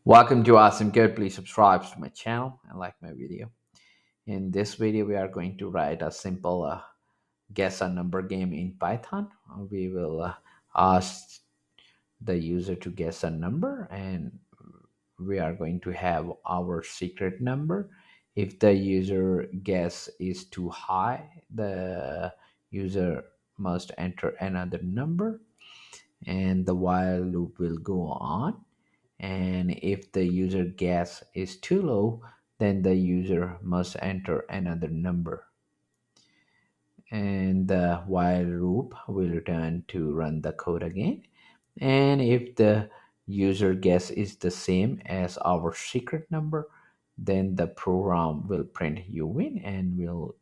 Welcome to Awesome Good. Please subscribe to my channel and like my video. In this video, we are going to write a simple guess a number game in Python. We will ask the user to guess a number, and we are going to have our secret number. If the user guess is too high, the user must enter another number, and the while loop will go on. And if the user guess is too low, then the user must enter another number, and the while loop will return to run the code again. And if the user guess is the same as our secret number, then the program will print you win and will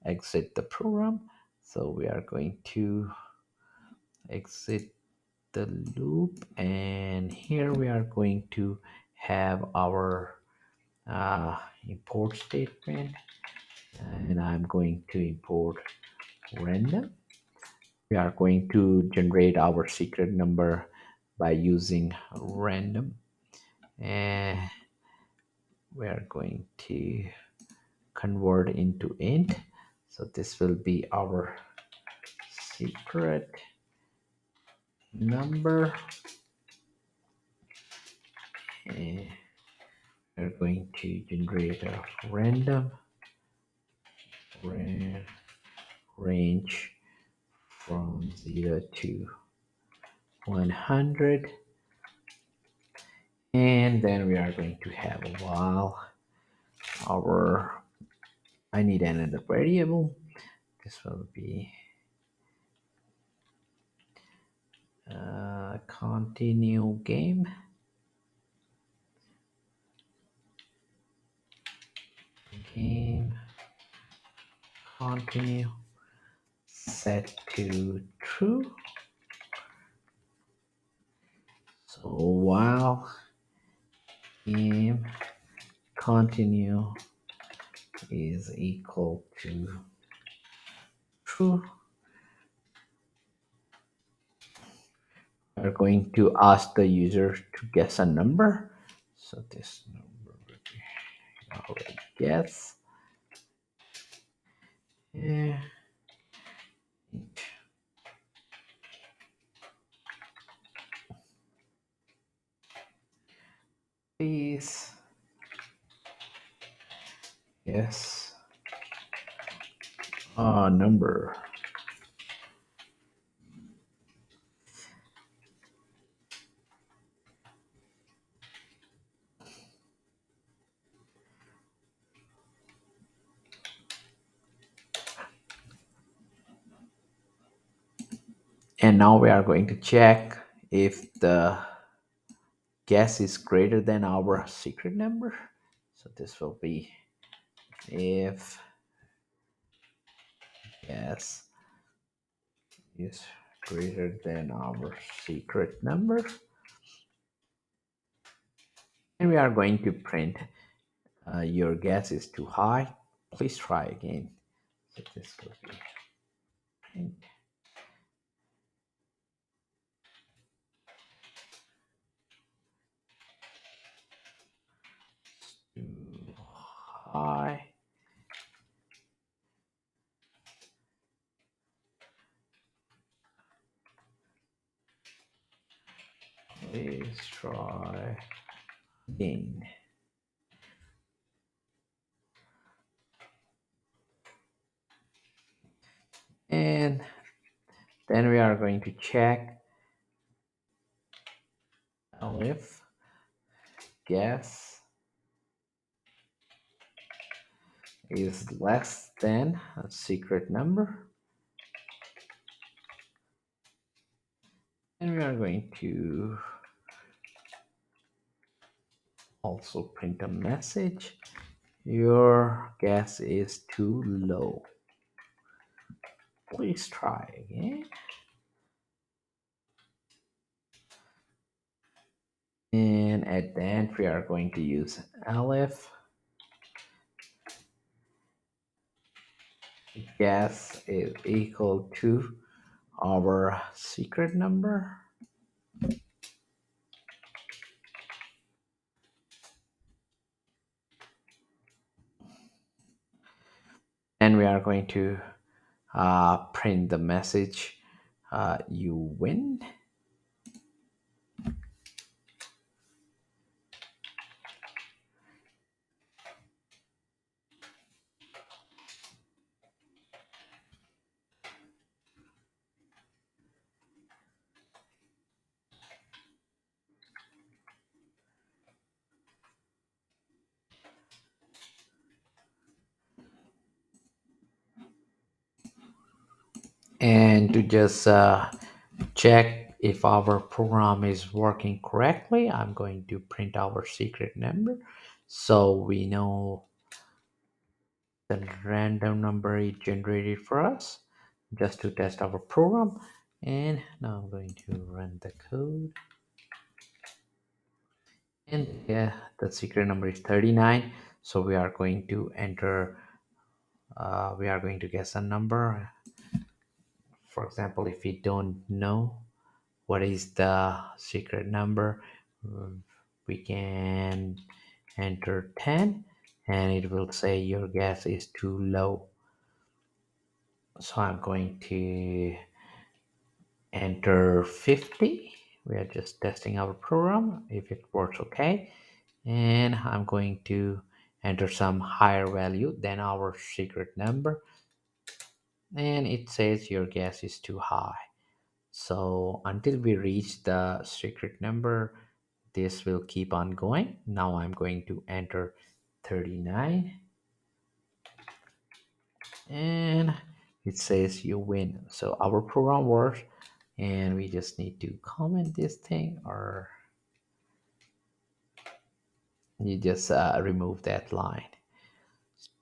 exit the program. So we are going to exit the loop, and here we are going to have our import statement, and I'm going to import random. We are going to generate our secret number by using random, and we are going to convert into int. So this will be our secret number, and we're going to generate a random range from 0 to 100, and then we are going to have a while. I need another variable. This will be continue game, continue, set to true. So while game continue is equal to true, we're going to ask the user to guess a number. So this number will be our guess. Yeah. Please. Yes. Number. And now we are going to check if the guess is greater than our secret number. So this will be if guess is greater than our secret number. And we are going to print your guess is too high. Please try again. So this will be print too high. Please try again. And then we are going to check if guess is less than a secret number. And we are going to also print a message. Your guess is too low. Please try again. And at the end, we are going to use elif. Guess is equal to our secret number. and we are going to print the message, you win. And to just check if our program is working correctly, I'm going to print our secret number so we know the random number is generated for us, just to test our program. And now I'm going to run the code. And yeah, the secret number is 39. So we are going to enter, we are going to guess a number. For example, if we don't know what is the secret number, um, we can enter 10 and it will say your guess is too low. So I'm going to enter 50. We are just testing our program if it works okay. And I'm going to enter some higher value than our secret number. And it says your guess is too high. So until we reach the secret number, this will keep on going. Now I'm going to enter 39 and it says you win. So our program works, and we just need to comment this thing, or you just remove that line.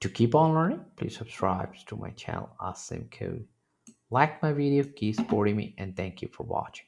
To keep on learning, please subscribe to my channel, Awesome Code. Like my video, keep supporting me, and thank you for watching.